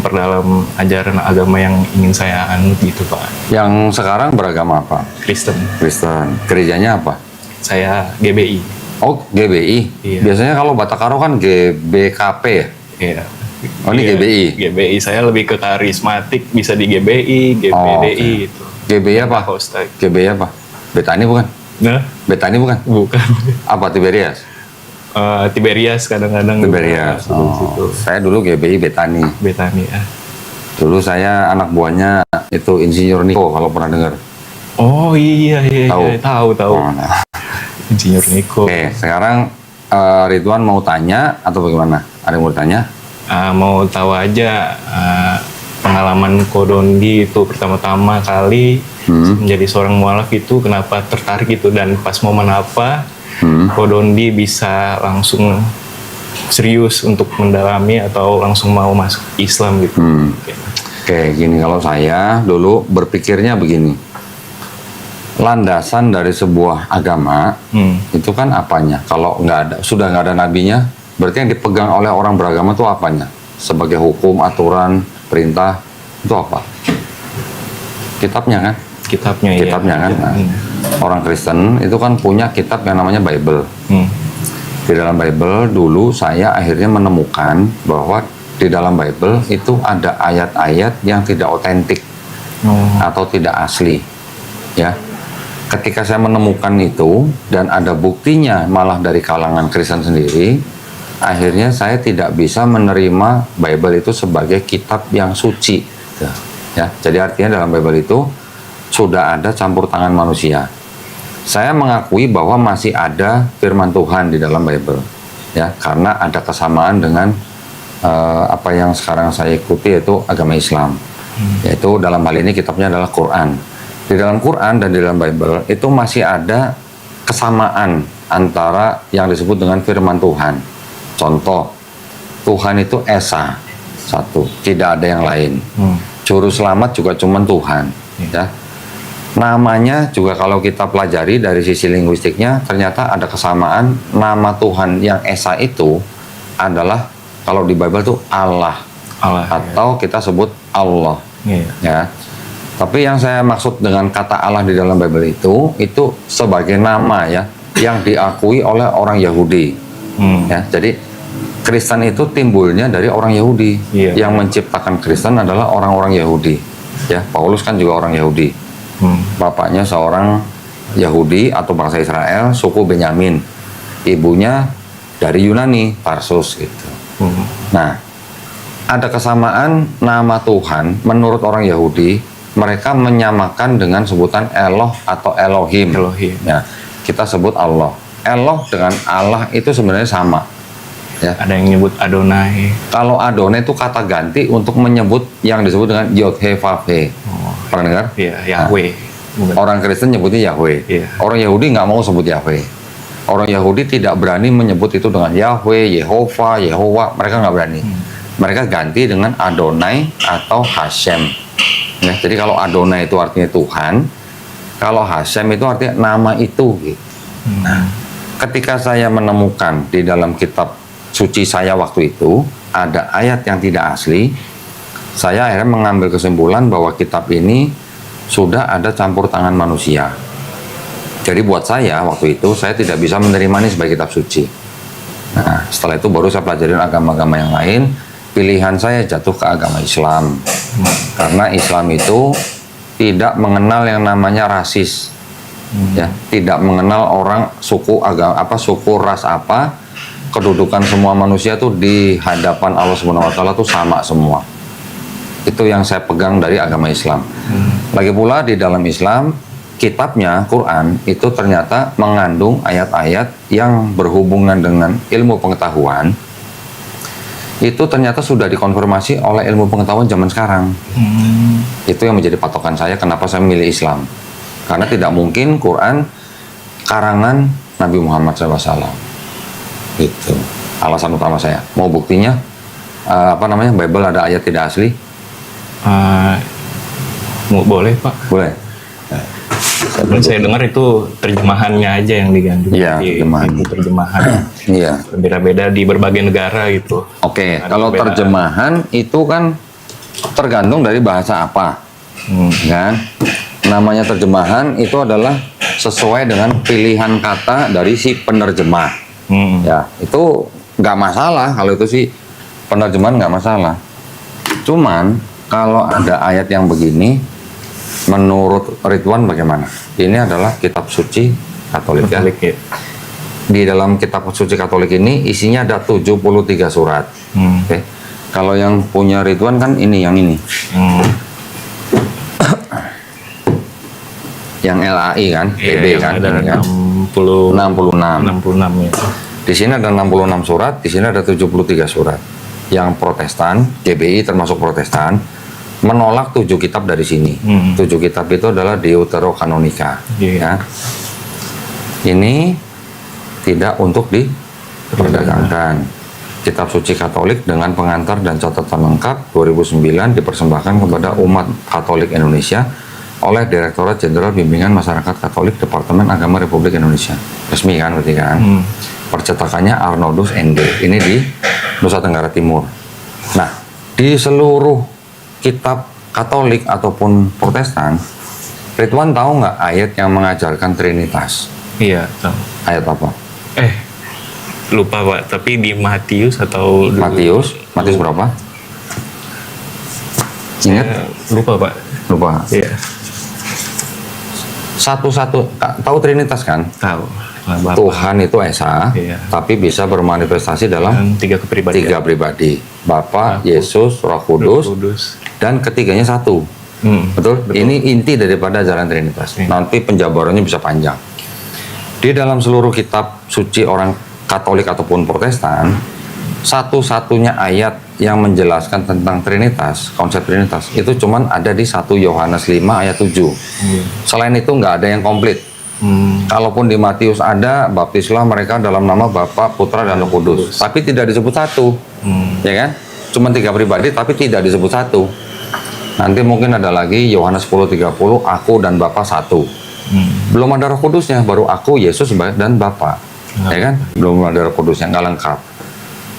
memperdalam ajaran agama yang ingin saya anut gitu Pak. Yang sekarang beragama apa? Kristen. Kristen. Gerejanya apa? Saya GBI. Oh, GBI. Iya. Biasanya kalau Batakaro kan GBKP ya? Iya. Oh, ini Iya, GBI. GBI saya lebih ke karismatik, bisa di GBI, GPDI Oh, oke. gitu. GBI apa? Hostag. GBI apa? Betani bukan? Nah, Betani bukan? bukan. Apa Tiberias? Tiberias kadang-kadang. Tiberias. Gitu, Oh, saya dulu GBI Betani. Betani ya. Dulu saya anak buahnya itu Insinyur Niko kalau pernah dengar. Oh iya Tahu? iya, tahu. Oh, nah. Insinyur Niko. Oke, sekarang Ridwan mau tanya atau bagaimana? Ada yang mau tanya? Mau tahu aja pengalaman Kodondi itu pertama-tama kali menjadi seorang mualaf itu kenapa tertarik gitu, dan pas momen apa Kodondi bisa langsung serius untuk mendalami atau langsung mau masuk Islam gitu. Oke, gini, kalau saya dulu berpikirnya begini. Landasan dari sebuah agama itu kan apanya? Kalau sudah nggak ada nabinya, berarti yang dipegang oleh orang beragama itu apanya? Sebagai hukum, aturan, perintah, itu apa? Kitabnya kan? Kitabnya Kan? Nah, orang Kristen itu kan punya kitab yang namanya Bible. Di dalam Bible dulu saya akhirnya menemukan bahwa di dalam Bible itu ada ayat-ayat yang tidak otentik atau tidak asli. Ya. Ketika saya menemukan itu dan ada buktinya malah dari kalangan Kristen sendiri, akhirnya saya tidak bisa menerima Bible itu sebagai kitab yang suci. Ya, jadi artinya dalam Bible itu sudah ada campur tangan manusia. Saya mengakui bahwa masih ada firman Tuhan di dalam Bible, ya, karena ada kesamaan dengan apa yang sekarang saya ikuti, yaitu agama Islam. Yaitu dalam hal ini kitabnya adalah Quran. Di dalam Quran dan di dalam Bible itu masih ada kesamaan antara yang disebut dengan firman Tuhan. Contoh, Tuhan itu Esa, satu, tidak ada yang lain. Juru selamat juga cuma Tuhan. Ya. Namanya juga kalau kita pelajari dari sisi linguistiknya, ternyata ada kesamaan. Nama Tuhan yang Esa itu adalah, kalau di Bible itu Allah atau kita sebut Allah. Ya. Tapi yang saya maksud dengan kata Allah di dalam Bible itu sebagai nama ya, yang diakui oleh orang Yahudi. Ya, jadi Kristen itu timbulnya dari orang Yahudi. Yang menciptakan Kristen adalah orang-orang Yahudi. Ya, Paulus kan juga orang Yahudi. Bapaknya seorang Yahudi atau bangsa Israel, suku Benyamin. Ibunya dari Yunani, Tarsus gitu. Nah, ada kesamaan nama Tuhan menurut orang Yahudi. Mereka menyamakan dengan sebutan Eloh atau Elohim. Ya, kita sebut Allah. Eloh dengan Allah itu sebenarnya sama. Ya. Ada yang nyebut Adonai. Kalau Adonai itu kata ganti untuk menyebut yang disebut dengan Yod-He-Vav-He. Pernah dengar? Iya, Yahweh. Orang Kristen nyebutnya Yahweh. Orang Yahudi nggak mau sebut Yahweh. Orang Yahudi tidak berani menyebut itu dengan Yahweh, Yehova, Yehowa. Mereka nggak berani. Mereka ganti dengan Adonai atau Hashem. Ya, jadi kalau Adonai itu artinya Tuhan, kalau Hashem itu artinya nama itu. Gitu. Nah, ketika saya menemukan di dalam kitab suci saya waktu itu ada ayat yang tidak asli, saya akhirnya mengambil kesimpulan bahwa kitab ini sudah ada campur tangan manusia. Jadi buat saya waktu itu saya tidak bisa menerima ini sebagai kitab suci. Nah, setelah itu baru saya pelajarin agama-agama yang lain. Pilihan saya jatuh ke agama Islam. Karena Islam itu tidak mengenal yang namanya rasis. Ya, tidak mengenal orang suku agama apa, suku ras apa. Kedudukan semua manusia tuh di hadapan Allah Subhanahu wa taala tuh sama semua. Itu yang saya pegang dari agama Islam. Lagi pula di dalam Islam, kitabnya Quran itu ternyata mengandung ayat-ayat yang berhubungan dengan ilmu pengetahuan. Itu ternyata sudah dikonfirmasi oleh ilmu pengetahuan zaman sekarang. Itu yang menjadi patokan saya kenapa saya memilih Islam. Karena tidak mungkin Quran karangan Nabi Muhammad SAW. Itu alasan utama saya. Mau buktinya Bible ada ayat tidak asli? Boleh Pak. Boleh. Saya dengar itu terjemahannya aja yang diganti. Iya, terjemahan. Iya. Berbeda-beda di berbagai negara gitu. Oke, kalau terjemahan itu kan tergantung dari bahasa apa, kan? Namanya terjemahan itu adalah sesuai dengan pilihan kata dari si penerjemah. Ya, itu nggak masalah kalau itu sih penerjemahan nggak masalah. Cuman kalau ada ayat yang begini, menurut Ridwan bagaimana? Ini adalah kitab suci Katolik, ya. Di dalam kitab suci Katolik ini isinya ada 73 surat. Oke. Kalau yang punya Ridwan kan ini, yang ini. Yang LAI kan, PB kan, ada ini kan. 66 ya. Di sini ada 66 surat, di sini ada 73 surat. Yang Protestan, GBI termasuk Protestan, menolak 7 kitab dari sini. 7 kitab itu adalah Deuterokanonika. Ya. Ini tidak untuk diperdagangkan. Kitab suci Katolik dengan pengantar dan catatan lengkap 2009 dipersembahkan kepada umat Katolik Indonesia oleh Direktorat Jenderal Bimbingan Masyarakat Katolik Departemen Agama Republik Indonesia. Resmi kan berarti kan? Percetakannya Arnoldus ND. Ini di Nusa Tenggara Timur. Nah, di seluruh kitab Katolik ataupun Protestan, Ridwan tahu nggak ayat yang mengajarkan Trinitas? Iya, tahu. Ayat apa? Lupa Pak, tapi di Matius atau Matius berapa? Ingat? Lupa Pak. Lupa. Iya. Satu-satu, tahu Trinitas kan? Tahu. Tuhan itu Esa, Iya. tapi bisa bermanifestasi dalam Dan 3 kepribadian. 3 pribadi. Bapa, Yesus, Roh Kudus, dan ketiganya satu. Betul? Ini inti daripada jalan Trinitas. Nanti penjabarannya bisa panjang. Di dalam seluruh kitab suci orang Katolik ataupun Protestan, satu-satunya ayat yang menjelaskan tentang Trinitas, konsep Trinitas, itu cuman ada di 1 Yohanes 5 ayat 7. Selain itu nggak ada yang komplit. Kalaupun di Matius ada, baptislah mereka dalam nama Bapa, Putra, dan Roh Kudus. Tapi tidak disebut satu. Ya kan? Cuman 3 pribadi, tapi tidak disebut satu. Nanti mungkin ada lagi Yohanes 10:30, aku dan Bapa satu. Belum ada Roh Kudusnya, baru aku, Yesus, dan Bapa. Ya kan? Belum ada Roh Kudusnya, nggak lengkap.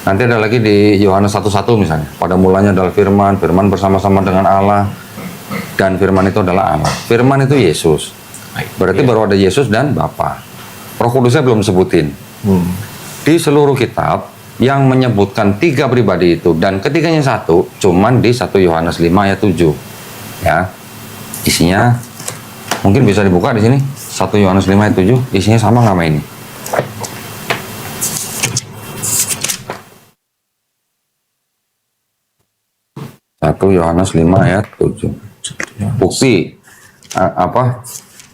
Nanti ada lagi di Yohanes 1:1 misalnya. Pada mulanya adalah Firman, Firman bersama-sama dengan Allah, dan Firman itu adalah Allah. Firman itu Yesus. Berarti baru ada Yesus dan Bapa. Roh Kudusnya belum disebutin. Di seluruh kitab yang menyebutkan 3 pribadi itu dan ketiganya satu, cuman di 1 Yohanes 5 ayat 7. Ya. Isinya mungkin bisa dibuka di sini. 1 Yohanes 5 ayat 7, isinya sama nggak sama ini? Satu Yohanes 5 ayat 7. Bukti apa?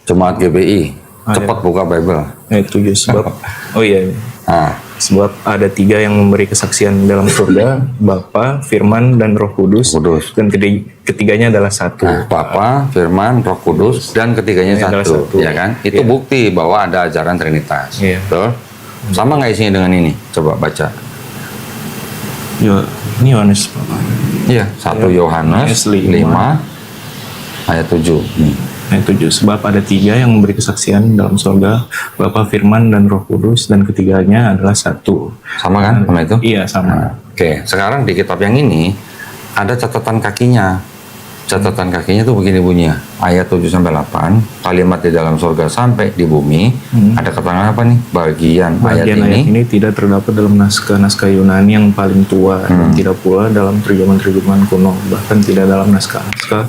Jemaat GBI. Cepat buka Bible. Ayat 7 sebab oh iya. Sebab ada 3 yang memberi kesaksian dalam surga, Bapa, Firman, dan Roh Kudus. Dan ketiganya adalah satu. Bapa, Firman, Roh Kudus, dan ketiganya satu. Ya kan? Itu bukti bahwa ada ajaran Trinitas. Betul? Sama nggak isinya dengan ini? Coba baca. Ini Yohanes berapa? Iya, 1 Yohanes 5 ayat 7. Ayat 7. Sebab ada 3 yang memberi kesaksian dalam surga, Bapa, Firman, dan Roh Kudus, dan ketiganya adalah satu. Sama kan sama itu? Iya, sama. Oke, sekarang di kitab yang ini ada catatan kakinya. Catatan kakinya tuh begini bunyinya. Ayat 7-8, kalimat di dalam surga sampai di bumi. Ada keterangan apa nih? Bagian ayat ini tidak terdapat dalam naskah-naskah Yunani yang paling tua, dan tidak pula dalam terjemahan-terjemahan kuno, bahkan tidak dalam naskah-naskah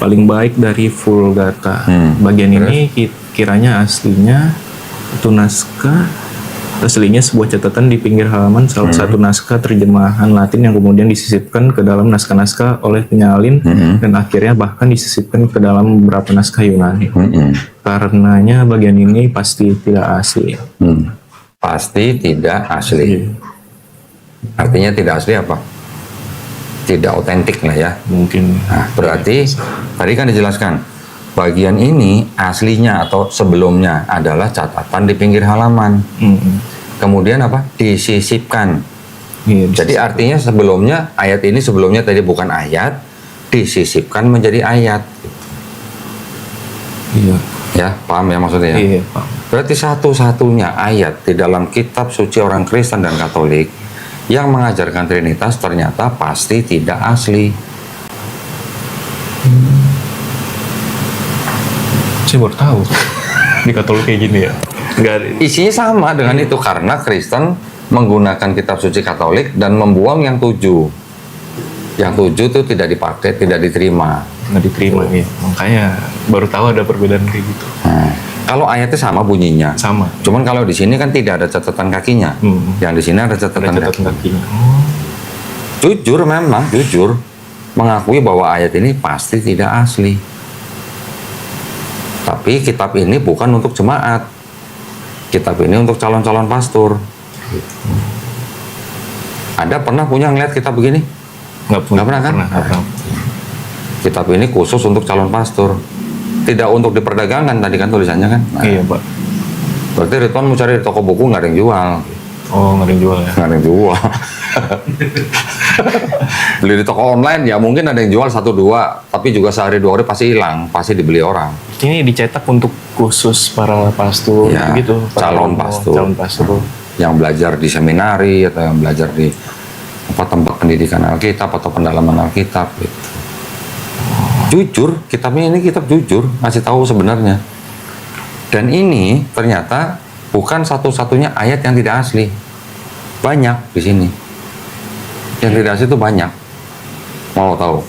paling baik dari Vulgata. Bagian ini kiranya aslinya itu naskah aslinya sebuah catatan di pinggir halaman salah satu naskah terjemahan Latin yang kemudian disisipkan ke dalam naskah-naskah oleh penyalin dan akhirnya bahkan disisipkan ke dalam beberapa naskah Yunani. Karenanya bagian ini pasti tidak asli. Pasti tidak asli. Artinya tidak asli apa? Tidak otentik lah ya. Mungkin. Nah, berarti tadi kan dijelaskan bagian ini aslinya atau sebelumnya adalah catatan di pinggir halaman. Kemudian apa? Disisipkan. Jadi artinya sebelumnya ayat ini sebelumnya tadi bukan ayat, disisipkan menjadi ayat. Iya. Ya, paham ya maksudnya? Iya, paham. Berarti satu-satunya ayat di dalam kitab suci orang Kristen dan Katolik yang mengajarkan Trinitas ternyata pasti tidak asli. Saya baru tahu di Katolik kayak gini ya. Enggak ada. Isinya sama dengan itu, karena Kristen menggunakan kitab suci Katolik dan membuang yang 7. Yang 7 itu tidak dipakai, tidak diterima. Nggak diterima ya. Makanya baru tahu ada perbedaan kayak gitu. Nah, kalau ayatnya sama bunyinya. Sama. Cuman kalau di sini kan tidak ada catatan kakinya. Yang di sini ada catatan, Ada catatan kakinya. kakinya. Jujur memang, jujur mengakui bahwa ayat ini pasti tidak asli. Tapi kitab ini bukan untuk jemaat. Kitab ini untuk calon-calon pastor. Anda pernah punya ngeliat kitab begini? Nggak pernah kan? Nggak pernah. Kitab ini khusus untuk calon pastor. Tidak untuk diperdagangkan tadi kan tulisannya kan? Nah, Iya, Pak. berarti Ridwan mau cari di toko buku nggak ada yang jual. Oh, nggak ada yang jual ya. Nggak ada yang jual. Beli di toko online ya mungkin ada yang jual 1-2, tapi juga sehari 2 hari pasti hilang, pasti dibeli orang. Ini dicetak untuk khusus para pastor Ya, gitu. calon pastor. Calon pastor. Yang belajar di seminari atau yang belajar di tempat pendidikan Alkitab atau pendalaman Alkitab gitu. Jujur, kitabnya ini kitab jujur, ngasih tahu sebenarnya. Dan ini ternyata bukan satu-satunya ayat yang tidak asli. Banyak di sini. Yang tidak asli itu banyak. Mau tahu?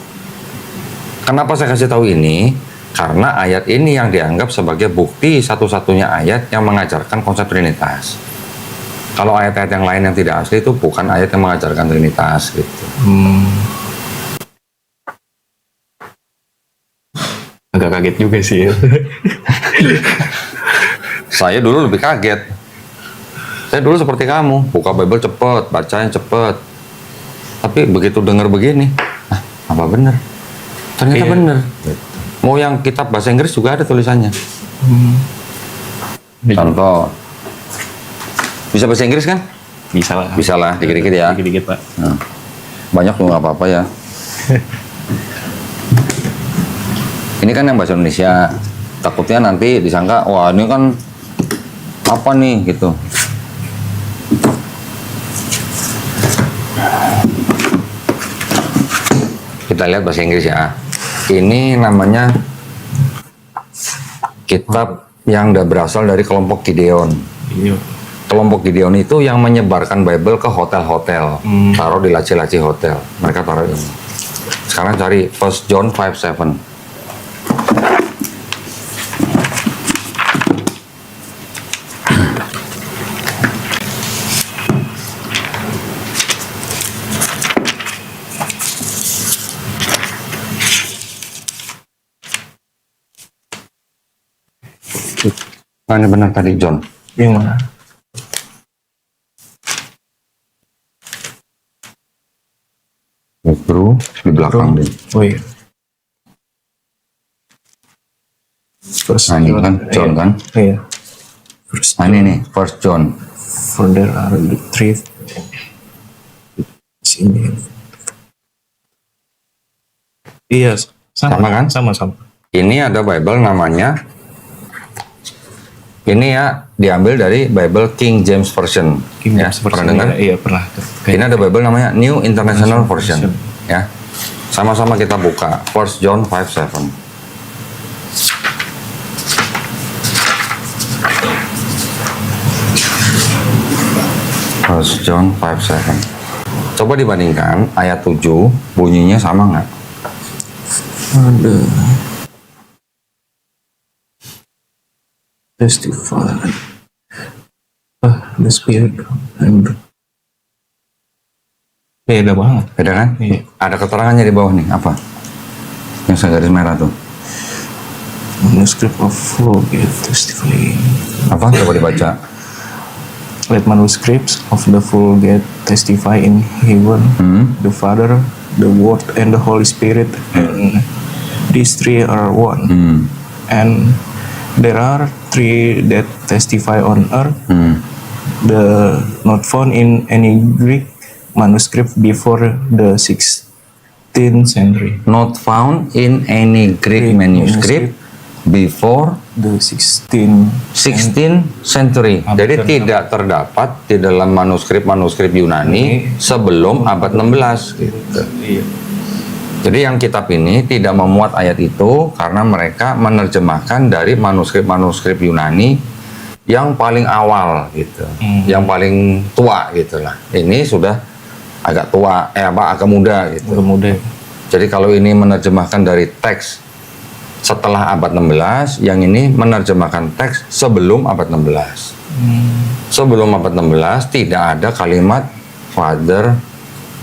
Kenapa saya kasih tahu ini? Karena ayat ini yang dianggap sebagai bukti satu-satunya ayat yang mengajarkan konsep Trinitas. Kalau ayat-ayat yang lain yang tidak asli itu bukan ayat yang mengajarkan Trinitas gitu. Agak kaget juga sih ya. Saya dulu lebih kaget. Saya dulu seperti kamu, buka Bible cepet, bacanya cepet. Tapi begitu dengar begini, apa bener? Ternyata Iya. bener. Mau yang kitab bahasa Inggris juga ada tulisannya. Contoh, bisa bahasa Inggris kan? Bisa lah. Bisa lah, dikit-dikit ya. Dikit-dikit, Pak. Nah, banyak juga nggak apa-apa ya. Ini kan yang bahasa Indonesia. Takutnya nanti disangka, wah ini kan apa nih gitu. Kita lihat bahasa Inggris ya. Ini namanya kitab yang berasal dari kelompok Gideon. Iya. Kelompok Gideon itu yang menyebarkan Bible ke hotel-hotel, taruh di laci-laci hotel. Mereka taruh ini. Sekarang cari 1 John 5:7. Nah, ini benar tadi John. Yang mana? Hebrew di belakang deh. Oh iya. First Nah, ini kan John kan? Iya. First Nah, ini nih, 1 John. For there are the three sini. Iya, Sama kan? Sama-sama. Ini ada Bible namanya. Ini ya diambil dari Bible King James Version. King Ya, James pernah Version, dengar? Iya, pernah. Ini ada Bible namanya New International Version. Ya, sama-sama kita buka 1 John 5:7. First John 5:7. Coba dibandingkan ayat 7 bunyinya sama nggak? Ada testify the spirit and beda banget. Beda kan? Iya. Ada keterangannya di bawah nih, apa? Yang segaris merah tuh. Manuscript of Fulgate testify. Apa? Coba dibaca. Let manuscripts of the Vulgate testify in heaven, the Father, the Word, and the Holy Spirit, and these three are one. And there are three that testify on earth, the not found in any Greek manuscript before the 16th century. Not found in any Greek manuscript before The 16th 16th century. Jadi tidak terdapat di dalam manuskrip-manuskrip Yunani sebelum abad 16 gitu. Iya. Jadi yang kitab ini tidak memuat ayat itu karena mereka menerjemahkan dari manuskrip-manuskrip Yunani yang paling awal gitu, yang paling tua gitulah. Ini sudah agak tua, agak muda gitu. Agak muda. Jadi kalau ini menerjemahkan dari teks setelah abad 16, yang ini menerjemahkan teks sebelum abad 16. Sebelum abad 16 tidak ada kalimat Father,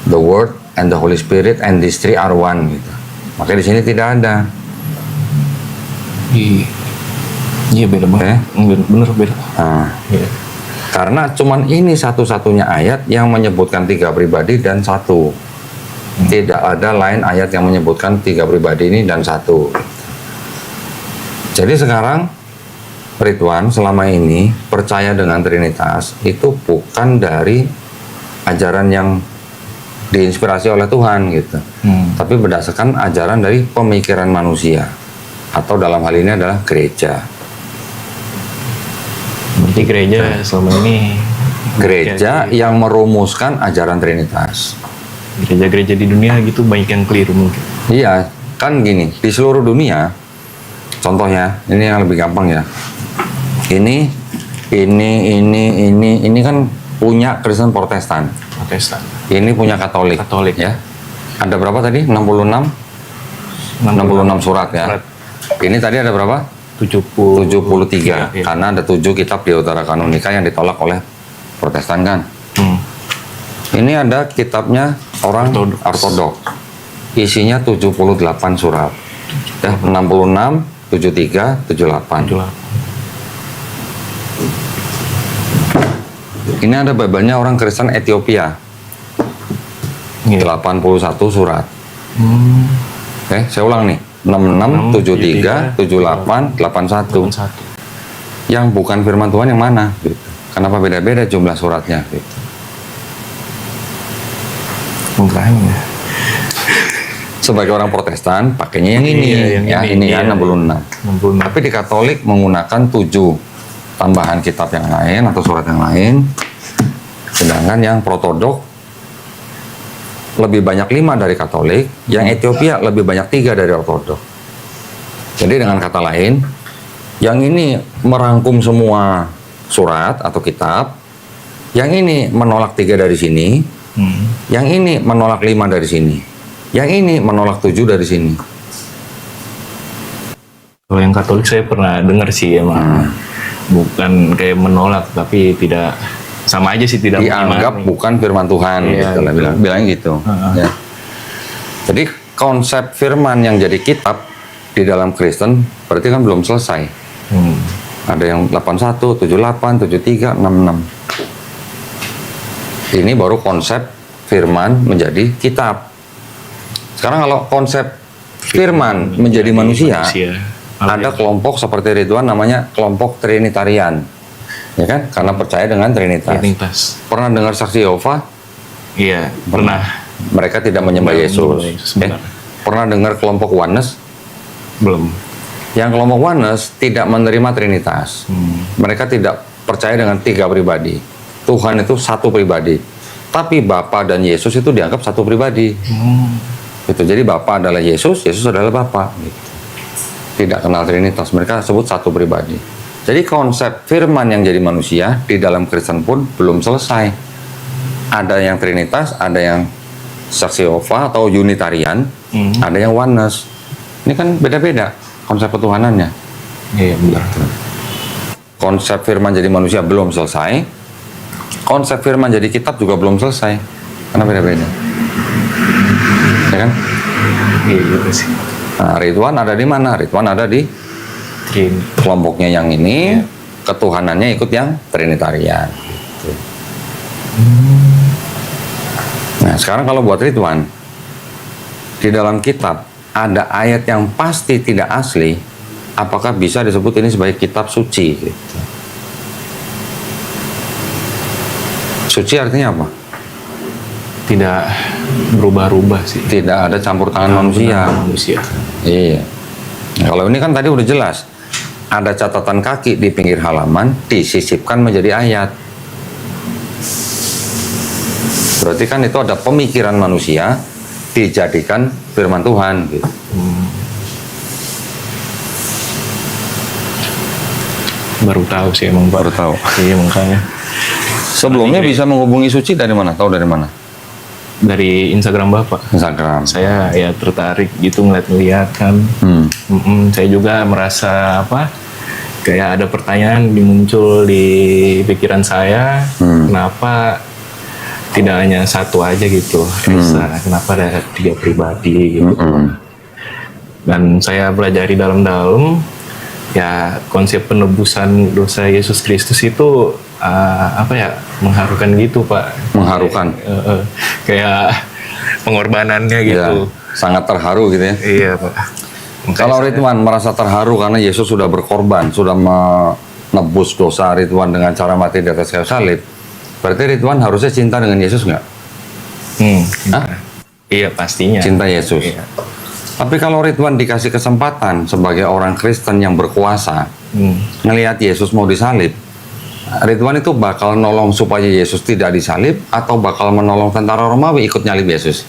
the Word, and the Holy Spirit, and these three are one gitu. Makanya di sini tidak ada. Iya beda banget. Bener beda. Nah, Iya. karena cuman ini satu-satunya ayat yang menyebutkan 3 pribadi dan 1. Tidak ada lain ayat yang menyebutkan 3 pribadi ini dan 1. Jadi sekarang Ridwan selama ini percaya dengan Trinitas itu bukan dari ajaran yang diinspirasi oleh Tuhan gitu, tapi berdasarkan ajaran dari pemikiran manusia, atau dalam hal ini adalah gereja. Berarti gereja selama ini Gereja yang merumuskan ajaran Trinitas. gereja-gereja di dunia gitu banyak yang keliru mungkin. Iya, kan gini, di seluruh dunia, contohnya, ini yang lebih gampang ya. Ini kan punya Kristen Protestan. Protestan. Ini punya Katolik. Katolik. Ya. Ada berapa tadi? 66 surat ya. Surat. Ini tadi ada berapa? 73. Iya. Karena ada 7 kitab Deuteronomi Kanonika yang ditolak oleh Protestan kan. Ini ada kitabnya orang Ortodoks. Isinya 78 surat. Ya, 66, 73, 78. Ini ada Bible-nya orang Kristen Ethiopia. 81 surat. Oke, saya ulang nih. 66, 73, 78, 81. Yang bukan firman Tuhan yang mana? Gitu. Kenapa beda-beda jumlah suratnya? Gitu. Makanya. Sebagai orang Protestan, pakainya yang ini. Ini kan 66. 66. Tapi di Katolik menggunakan 7 tambahan kitab yang lain atau surat yang lain. Sedangkan yang Protodok lebih banyak 5 dari Katolik, yang Ethiopia lebih banyak 3 dari Ortodok. Jadi dengan kata lain, yang ini merangkum semua surat atau kitab, yang ini menolak 3 dari sini, yang ini menolak 5 dari sini, yang ini menolak 7 dari sini. Kalau yang Katolik saya pernah dengar sih emang bukan kayak menolak, tapi tidak sama aja sih, tidak dianggap mengimani. Bukan firman Tuhan, Iya, gitu lah, gitu. bilang gitu. Ya. Jadi konsep firman yang jadi kitab di dalam Kristen berarti kan belum selesai. Ada yang 81, 78, 73, 66. Ini baru konsep firman menjadi kitab. Sekarang kalau konsep firman menjadi manusia, ada kelompok seperti Ridwan namanya kelompok Trinitarian. Ya kan? Karena percaya dengan Trinitas. Pernah dengar saksi Yehova? Iya, pernah. Mereka tidak menyembah Yesus. Pernah dengar kelompok Oneness? Belum. Yang kelompok Oneness tidak menerima Trinitas. Mereka tidak percaya dengan 3 pribadi. Tuhan itu 1 pribadi. Tapi Bapa dan Yesus itu dianggap 1 pribadi. Gitu. Jadi Bapa adalah Yesus, Yesus adalah Bapa. Gitu. Tidak kenal Trinitas. Mereka sebut 1 pribadi. Jadi konsep firman yang jadi manusia di dalam Kristen pun belum selesai. Ada yang Trinitas, ada yang saksi Yehova atau Unitarian, ada yang Oneness. Ini kan beda-beda konsep ketuhanannya. Iya, benar. Konsep firman jadi manusia belum selesai. Konsep firman jadi kitab juga belum selesai. Karena beda-beda. Ya kan? Iya gitu sih. Nah, Ridwan ada di mana? Ridwan ada di kelompoknya yang ini, ketuhanannya ikut yang Trinitarian. Gitu. Nah, sekarang kalau buat Ridwan, di dalam kitab ada ayat yang pasti tidak asli, apakah bisa disebut ini sebagai kitab suci? Gitu. Suci artinya apa? Tidak berubah-ubah sih. Tidak ada campur tangan manusia. Iya. Nah, kalau ini kan tadi udah jelas. Ada catatan kaki di pinggir halaman, disisipkan menjadi ayat. Berarti kan itu ada pemikiran manusia dijadikan firman Tuhan gitu. Baru tahu sih emang Pak. Baru tahu. Iya makanya. Sebelumnya bisa menghubungi Suci dari mana? Tahu dari mana? Dari Instagram Bapak. Instagram. Saya ya tertarik gitu ngeliat kan. Saya juga merasa apa? Kayak ada pertanyaan muncul di pikiran saya. Kenapa tidak hanya satu aja gitu, Esa? Kenapa ada 3 pribadi gitu? Dan saya pelajari dalam-dalam. Ya konsep penebusan dosa Yesus Kristus itu apa ya, mengharukan gitu Pak. Mengharukan. Kayak pengorbanannya gitu. Ya, sangat terharu gitu ya. Iya Pak. Kalau Ridwan merasa terharu karena Yesus sudah berkorban, sudah menebus dosa Ridwan dengan cara mati di atas kayu salib, berarti Ridwan harusnya cinta dengan Yesus nggak? Hah? Iya pastinya. Cinta Yesus. Iya. Tapi kalau Ridwan dikasih kesempatan sebagai orang Kristen yang berkuasa, ngelihat Yesus mau disalib, Ridwan itu bakal nolong supaya Yesus tidak disalib atau bakal menolong tentara Romawi ikut nyalib Yesus?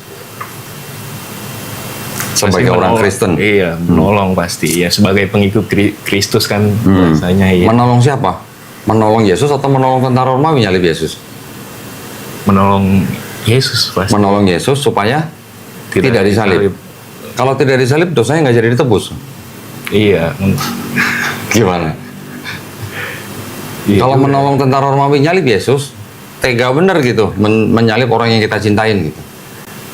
Sebagai orang Kristen. Iya, menolong pasti. Ya sebagai pengikut Kristus kan biasanya ya. Menolong siapa? Menolong Yesus atau menolong tentara Romawi nyalib Yesus? Menolong Yesus pasti. Menolong Yesus supaya tidak disalib. Kalau tidak disalib, dosanya nggak jadi ditebus. Iya. Gimana? Iya Kalau juga. menolong tentara Romawi nyalib Yesus, tega bener gitu, menyalib orang yang kita cintain gitu.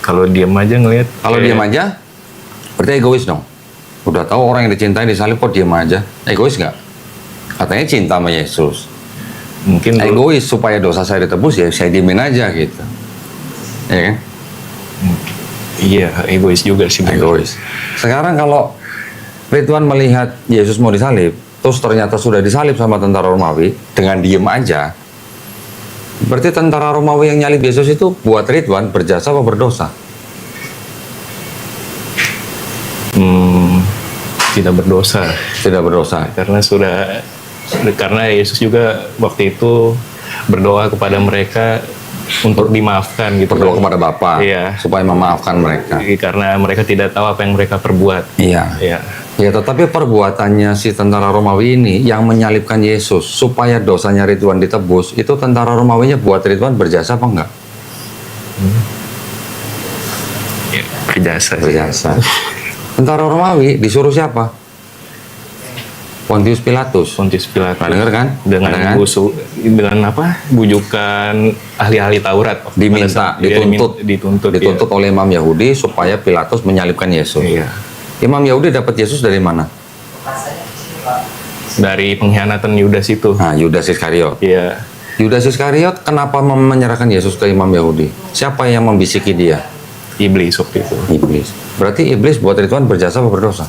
Kalau diam aja ngelihat. Kalau diam aja, berarti egois dong. Udah tahu orang yang dicintai disalib kok diam aja, egois nggak? Katanya cinta sama Yesus. Mungkin Egois supaya dosa saya ditebus ya saya diemin aja gitu. Ya kan? Iya, egois juga sih. Egois. Sekarang kalau Ridwan melihat Yesus mau disalib, terus ternyata sudah disalib sama tentara Romawi dengan diem aja, berarti tentara Romawi yang nyalib Yesus itu buat Ridwan berjasa apa berdosa? Tidak berdosa. Tidak berdosa. Karena Yesus juga waktu itu berdoa kepada mereka untuk dimaafkan gitu. Berdoa kepada Bapa Iya. supaya memaafkan mereka. Karena mereka tidak tahu apa yang mereka perbuat. Iya. Iya. Ya, tetapi perbuatannya si tentara Romawi ini yang menyalibkan Yesus supaya dosanya Ridwan ditebus, itu tentara Romawinya buat Ridwan berjasa apa enggak? Ya, berjasa. Berjasa. Tentara Romawi disuruh siapa? Pontius Pilatus. Pontius Pilatus. Pernah dengar kan? Dengan Pernah kan? dengan apa? Bujukan ahli-ahli Taurat. Diminta, dituntut oleh imam Yahudi supaya Pilatus menyalibkan Yesus. Iya. Imam Yahudi dapat Yesus dari mana? Dari pengkhianatan Yudas itu. Nah, Yudas Iskariot. Iya. Yudas Iskariot kenapa menyerahkan Yesus ke imam Yahudi? Siapa yang membisiki dia? Iblis waktu itu. Iblis. Berarti iblis buat Ridwan berjasa apa berdosa?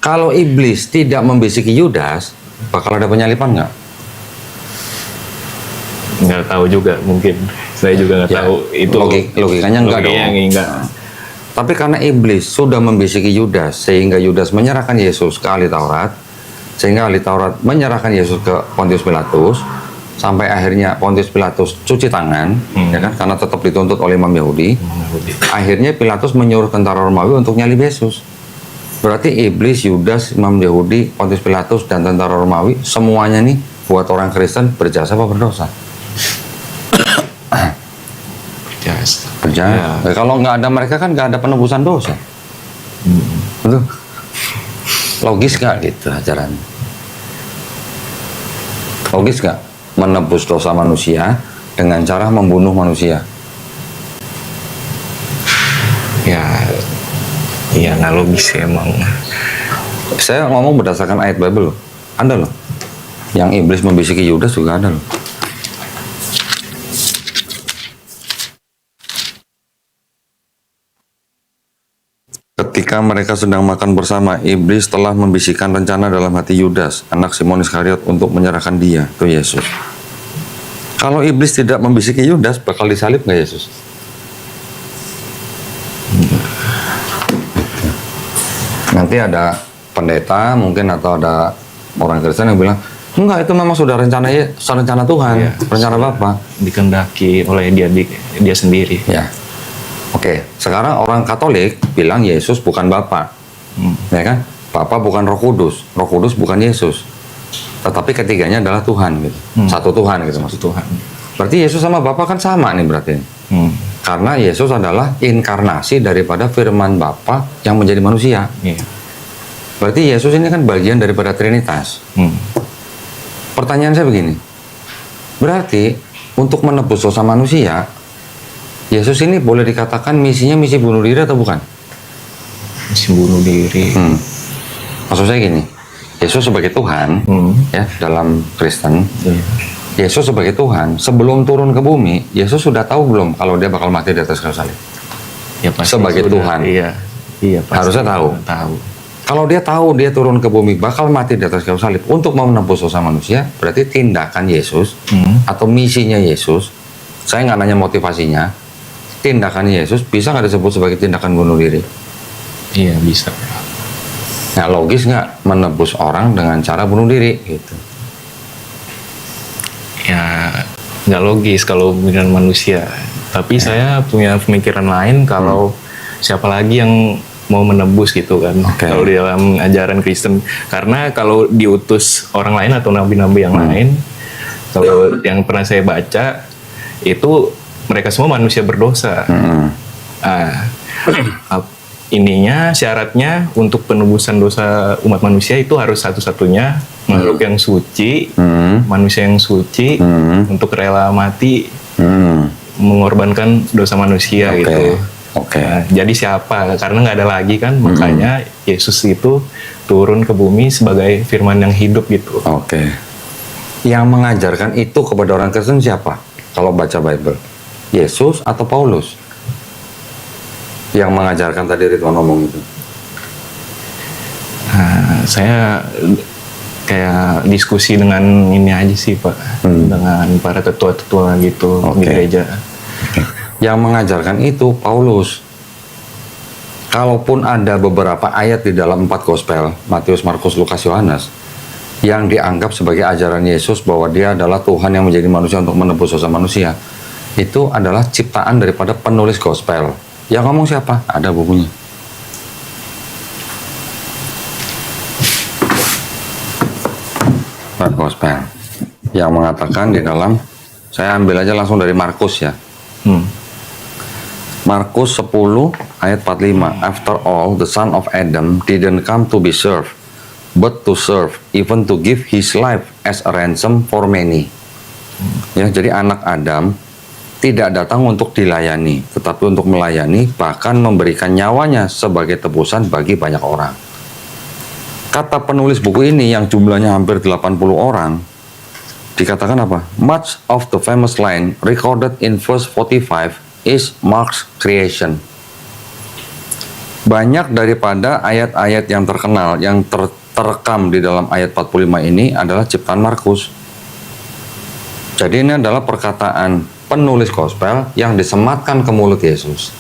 Kalau iblis tidak membisiki Yudas, bakal ada penyalipan nggak? Nggak tahu juga, mungkin saya juga nggak Ya, tahu itu. logikanya nggak dong. Enggak. Tapi karena iblis sudah membisiki Yudas, sehingga Yudas menyerahkan Yesus ke ahli Taurat, sehingga ahli Taurat menyerahkan Yesus ke Pontius Pilatus, sampai akhirnya Pontius Pilatus cuci tangan, ya kan? Karena tetap dituntut oleh imam Yahudi. Akhirnya Pilatus menyuruh tentara Romawi untuk nyalib Yesus. Berarti iblis, Yudas, imam Yahudi, Pontius Pilatus, dan tentara Romawi, semuanya nih buat orang Kristen berjasa apa berdosa? Berjasa. Berjasa. Ya. Kalau nggak ada mereka kan nggak ada penebusan dosa. Betul. Logis nggak gitu ajarannya? Logis nggak menebus dosa manusia dengan cara membunuh manusia? Ya, iya nggak logis sih emang. Saya ngomong berdasarkan ayat Bible loh. Ada loh. Yang iblis membisiki Yudas juga ada loh. Ketika mereka sedang makan bersama, iblis telah membisikkan rencana dalam hati Yudas, anak Simon Iskariot, untuk menyerahkan dia ke Yesus. Kalau iblis tidak membisiki Yudas, bakal disalib nggak Yesus? Nanti ada pendeta mungkin atau ada orang Kristen yang bilang, Enggak, itu memang sudah rencana Tuhan, Iya. rencana Bapa. Dikehendaki oleh dia sendiri. Ya. Oke, sekarang orang Katolik bilang Yesus bukan Bapa. Ya kan? Bapa bukan Roh Kudus bukan Yesus. Tetapi ketiganya adalah Tuhan gitu. Satu Tuhan gitu Satu Tuhan. Berarti Yesus sama Bapa kan sama nih berarti. Karena Yesus adalah inkarnasi daripada firman Bapa yang menjadi manusia. Iya. Berarti Yesus ini kan bagian daripada Trinitas. Pertanyaan saya begini. Berarti untuk menebus dosa manusia, Yesus ini boleh dikatakan misinya misi bunuh diri atau bukan? Misi bunuh diri. Maksud saya gini, Yesus sebagai Tuhan, ya dalam Kristen, Iya. Yesus sebagai Tuhan, sebelum turun ke bumi, Yesus sudah tahu belum kalau dia bakal mati di atas kayu salib? Ya, pasti Sebagai sudah. Tuhan. Iya. Iya, pasti Harusnya tahu. Tahu. Kalau dia tahu dia turun ke bumi bakal mati di atas kayu salib untuk menebus dosa manusia, berarti tindakan Yesus atau misinya Yesus, saya nggak nanya motivasinya, tindakan Yesus bisa nggak disebut sebagai tindakan bunuh diri? Iya, bisa. Nah, logis nggak menebus orang dengan cara bunuh diri gitu? Ya, nggak logis kalau dengan manusia. Tapi saya punya pemikiran lain kalau siapa lagi yang mau menebus gitu kan. Kalau di dalam ajaran Kristen. Karena kalau diutus orang lain atau nabi-nabi yang lain, kalau yang pernah saya baca, itu mereka semua manusia berdosa. Ininya syaratnya untuk penebusan dosa umat manusia itu harus satu-satunya makhluk yang suci, manusia yang suci, untuk rela mati, mengorbankan dosa manusia gitu. Nah, jadi siapa? Karena nggak ada lagi kan, makanya Yesus itu turun ke bumi sebagai firman yang hidup gitu. Yang mengajarkan itu kepada orang Kristen siapa? Kalau baca Bible, Yesus atau Paulus? Yang mengajarkan tadi Ridwan ngomong itu. Nah, saya kayak diskusi dengan ini aja sih Pak, dengan para tetua-tetua gitu di gereja. Yang mengajarkan itu Paulus. Kalaupun ada beberapa ayat di dalam 4 gospel, Matius, Markus, Lukas, Yohanes, yang dianggap sebagai ajaran Yesus bahwa dia adalah Tuhan yang menjadi manusia untuk menebus dosa manusia, itu adalah ciptaan daripada penulis gospel. Yang ngomong siapa? Ada bukunya. Gospel yang mengatakan di dalam, saya ambil aja langsung dari Markus ya. Markus 10 ayat 45. After all, the son of Adam didn't come to be served, but to serve, even to give his life as a ransom for many. Ya, jadi anak Adam tidak datang untuk dilayani, tetapi untuk melayani, bahkan memberikan nyawanya sebagai tebusan bagi banyak orang. Kata penulis buku ini yang jumlahnya hampir 80 orang, dikatakan apa? Much of the famous line recorded in verse 45 is Mark's creation. Banyak daripada ayat-ayat yang terkenal, yang terekam di dalam ayat 45 ini adalah ciptaan Markus. Jadi ini adalah perkataan penulis gospel yang disematkan ke mulut Yesus.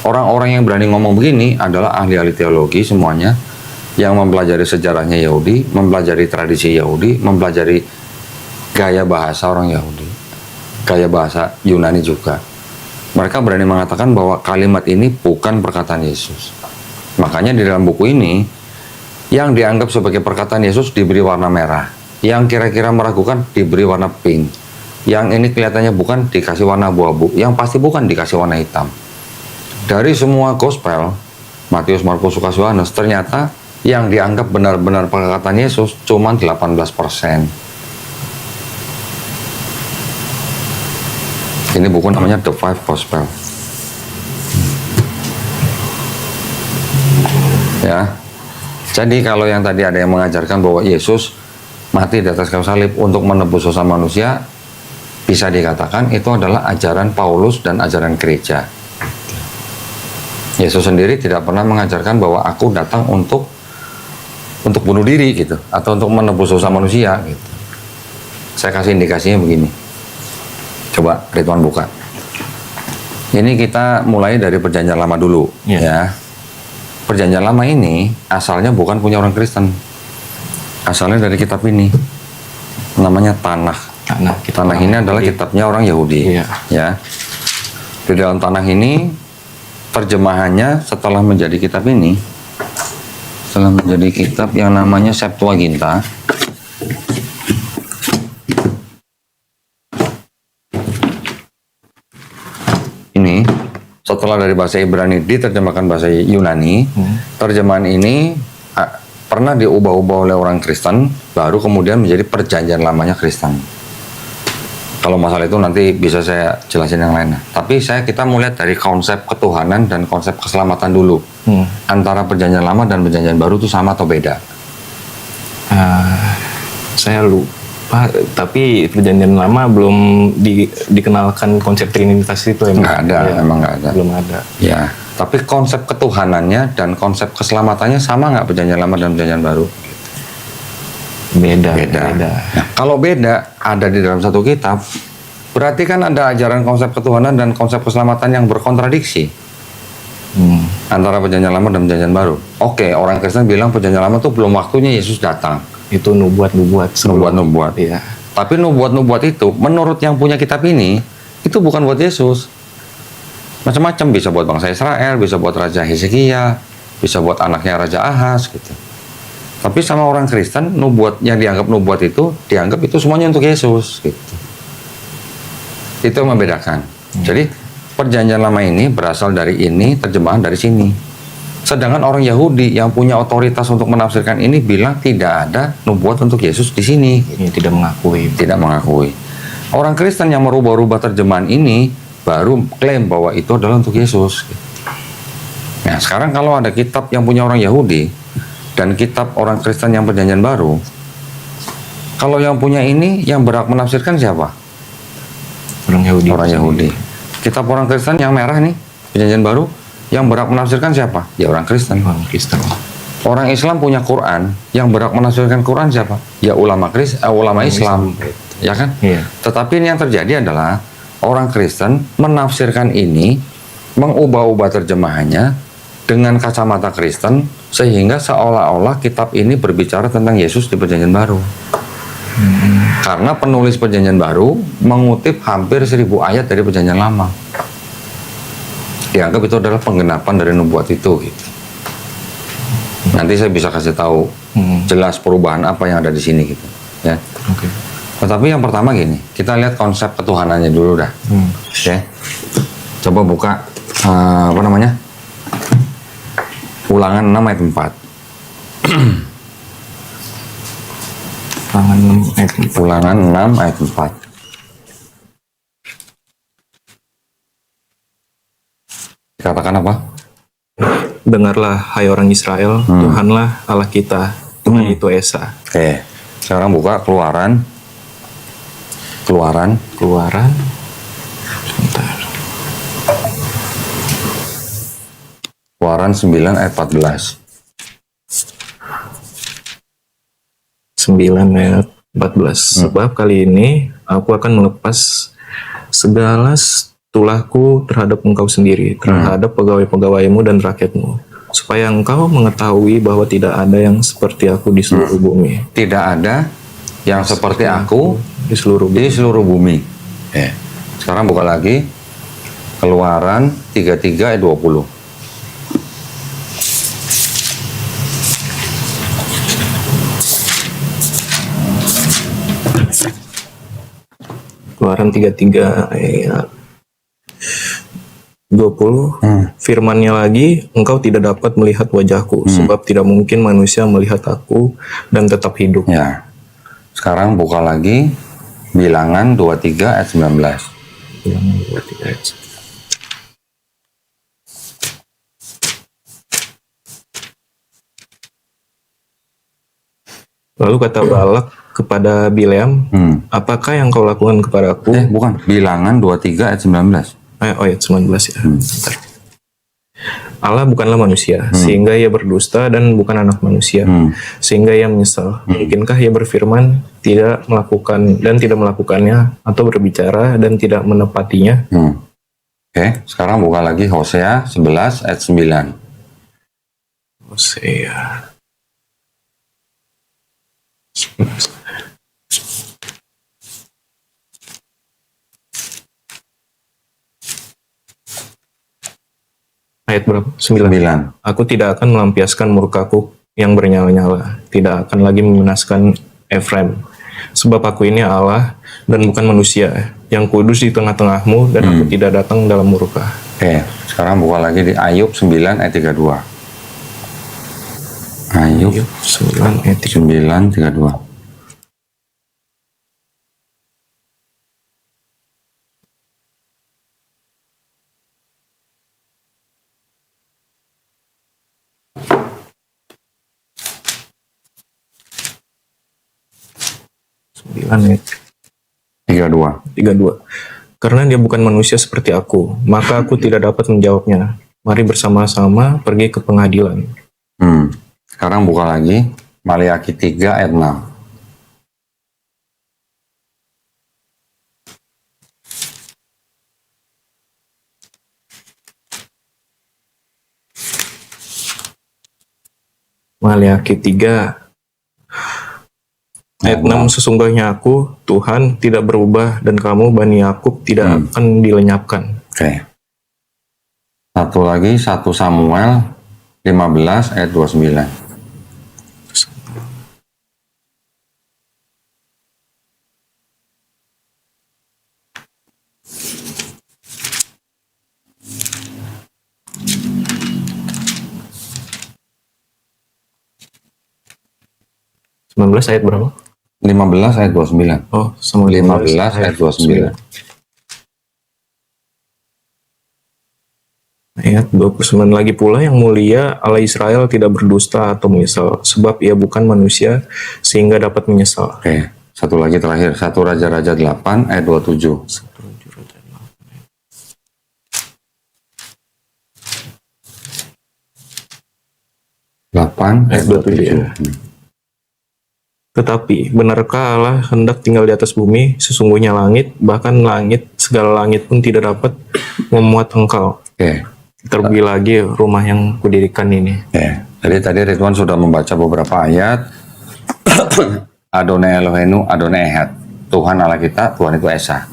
Orang-orang yang berani ngomong begini adalah ahli-ahli teologi semuanya, yang mempelajari sejarahnya Yahudi, mempelajari tradisi Yahudi, mempelajari gaya bahasa orang Yahudi, gaya bahasa Yunani juga. Mereka berani mengatakan bahwa kalimat ini bukan perkataan Yesus. Makanya di dalam buku ini, yang dianggap sebagai perkataan Yesus diberi warna merah, yang kira-kira meragukan diberi warna pink, yang ini kelihatannya bukan dikasih warna abu-abu, yang pasti bukan dikasih warna hitam. Dari semua gospel, Matius, Markus, Lukas, Yohanes, ternyata yang dianggap benar-benar perkataan Yesus cuma 18%. Ini buku namanya The Five Gospel. Ya. Jadi kalau yang tadi ada yang mengajarkan bahwa Yesus mati di atas kayu salib untuk menebus dosa manusia, bisa dikatakan itu adalah ajaran Paulus dan ajaran gereja. Yesus sendiri tidak pernah mengajarkan bahwa aku datang untuk bunuh diri gitu, atau untuk menebus dosa manusia gitu. Saya kasih indikasinya begini. Coba Ridwan buka. Ini kita mulai dari Perjanjian Lama dulu, ya. Perjanjian Lama ini asalnya bukan punya orang Kristen. Asalnya dari kitab ini. namanya Tanakh. Tanakh ini adalah kitabnya orang Yahudi. Iya. Ya. Di dalam Tanakh ini terjemahannya setelah menjadi kitab ini, setelah menjadi kitab yang namanya Septuaginta. Ini setelah dari bahasa Ibrani diterjemahkan bahasa Yunani, terjemahan ini pernah diubah-ubah oleh orang Kristen, baru kemudian menjadi perjanjian lamanya Kristen. Kalau masalah itu nanti bisa saya jelasin yang lainnya. Tapi kita mau lihat dari konsep ketuhanan dan konsep keselamatan dulu. Antara perjanjian lama dan perjanjian baru itu sama atau beda? Saya lupa, tapi perjanjian lama belum dikenalkan konsep trinitas itu ya. Nggak ada, emang nggak ada. Belum ada. Ya, tapi konsep ketuhanannya dan konsep keselamatannya sama nggak perjanjian lama dan perjanjian baru? Beda. Nah, kalau beda ada di dalam satu kitab, berarti kan ada ajaran konsep ketuhanan dan konsep keselamatan yang berkontradiksi antara perjanjian lama dan perjanjian baru. Oke, orang Kristen bilang perjanjian lama itu belum waktunya Yesus datang. Itu nubuat-nubuat. Nubuat-nubuat. Iya. Tapi nubuat-nubuat itu, menurut yang punya kitab ini, itu bukan buat Yesus. Macam-macam, bisa buat bangsa Israel, bisa buat Raja Hezekia, bisa buat anaknya Raja Ahaz gitu. Tapi sama orang Kristen, nubuat yang dianggap nubuat itu, dianggap itu semuanya untuk Yesus gitu. Itu yang membedakan. Jadi perjanjian lama ini berasal dari ini, terjemahan dari sini. Sedangkan orang Yahudi yang punya otoritas untuk menafsirkan ini bilang tidak ada nubuat untuk Yesus di sini. Ini tidak mengakui. Tidak mengakui. Orang Kristen yang merubah-rubah terjemahan ini baru klaim bahwa itu adalah untuk Yesus. Nah, sekarang kalau ada kitab yang punya orang Yahudi dan kitab orang Kristen yang perjanjian baru, kalau yang punya ini yang berhak menafsirkan siapa? Orang Yahudi. Orang Yahudi. Kitab orang Kristen yang merah nih, perjanjian baru, yang berhak menafsirkan siapa? Ya orang Kristen. Orang Kristen. Orang Islam punya Quran, yang berhak menafsirkan Quran siapa? Ya ulama Islam. Ya kan? Iya. Tetapi ini yang terjadi adalah orang Kristen menafsirkan ini, mengubah-ubah terjemahannya dengan kacamata Kristen, sehingga seolah-olah kitab ini berbicara tentang Yesus di perjanjian baru. Karena penulis perjanjian baru mengutip hampir 1000 ayat dari perjanjian lama. Dianggap itu adalah penggenapan dari nubuat itu gitu. Nanti saya bisa kasih tahu jelas perubahan apa yang ada di sini gitu ya. Oke. Tetapi yang pertama gini, kita lihat konsep ketuhanannya dulu dah. Oke. Coba buka apa namanya? Ulangan 6 ayat 4. Ulangan 6 ayat 4. Dikatakan apa? Dengarlah hai orang Israel, Tuhanlah Allah kita, Tuhan itu Esa. Oke. Sekarang buka Keluaran. Keluaran. Sebentar. Keluaran 9 ayat 14. 9 ayat 14. Sebab kali ini aku akan melepas segala tulahku terhadap engkau sendiri, terhadap pegawai-pegawaimu dan rakyatmu, supaya engkau mengetahui bahwa tidak ada yang seperti aku di seluruh bumi. Tidak ada yang seperti aku di seluruh bumi. Sekarang buka lagi Keluaran 33 ayat 20. Keluaran 33 ayat 20. Firman-Nya lagi, engkau tidak dapat melihat wajahku, sebab tidak mungkin manusia melihat aku dan tetap hidup. Ya. Sekarang buka lagi Bilangan 23 ayat 19. Bilangan 23 ayat 19. Lalu kata Balak kepada Bileam, apakah yang kau lakukan kepadaku? Bukan, Bilangan 23 ayat 19. Ayat 19 ya. Bentar. Allah bukanlah manusia, sehingga ia berdusta, dan bukan anak manusia, sehingga ia menyesal. Mungkinkah ia berfirman, tidak melakukan dan tidak melakukannya, atau berbicara dan tidak menepatinya? Oke, sekarang buka lagi Hosea 11 ayat 9. Hosea 11. ayat berapa? 9. 9. Aku tidak akan melampiaskan murkaku yang bernyala-nyala, tidak akan lagi membinaskan Efraim. Sebab aku ini Allah dan bukan manusia, yang kudus di tengah-tengahmu, dan aku tidak datang dalam murka. Oke, sekarang buka lagi di Ayub 9 ayat 32. Ayub 9 ayat 3. 9:32. Ayat 32. 32. Karena dia bukan manusia seperti aku, maka aku tidak dapat menjawabnya. Mari bersama-sama pergi ke pengadilan. Sekarang buka lagi Maliaki 3 ayat 6. Maliaki 3 ayat 6, sesungguhnya aku, Tuhan, tidak berubah, dan kamu, Bani Yakub, tidak akan dilenyapkan. Oke. Satu lagi 1 Samuel 15 ayat 29. Ayat berapa? 15 ayat 29. Oh, sama 15 ayat 29. Ayat 29 lagi pula, yang mulia Allah Israel tidak berdusta atau menyesal, sebab ia bukan manusia sehingga dapat menyesal. Oke, satu lagi terakhir, 1 Raja-Raja 8 ayat 27. 8 ayat 27. ya. Tetapi benarkah Allah hendak tinggal di atas bumi? Sesungguhnya langit, bahkan langit, segala langit pun tidak dapat memuat engkau. Oke. Terlebih lagi rumah yang kudirikan ini. Ya, jadi tadi Ridwan sudah membaca beberapa ayat. Adonai Eloheinu, Adonai Ehad. Tuhan Allah kita, Tuhan itu Esa.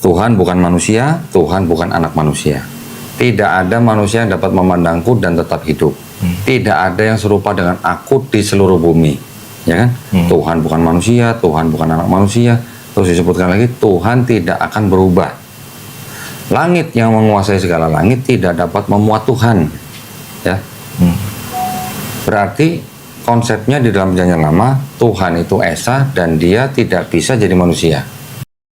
Tuhan bukan manusia, Tuhan bukan anak manusia. Tidak ada manusia yang dapat memandangku dan tetap hidup. Tidak ada yang serupa dengan aku di seluruh bumi. Ya kan? Tuhan bukan manusia, Tuhan bukan anak manusia. Terus disebutkan lagi, Tuhan tidak akan berubah. Langit yang menguasai segala langit tidak dapat memuat Tuhan. Ya. Berarti konsepnya di dalam perjanjian lama, Tuhan itu Esa dan dia tidak bisa jadi manusia.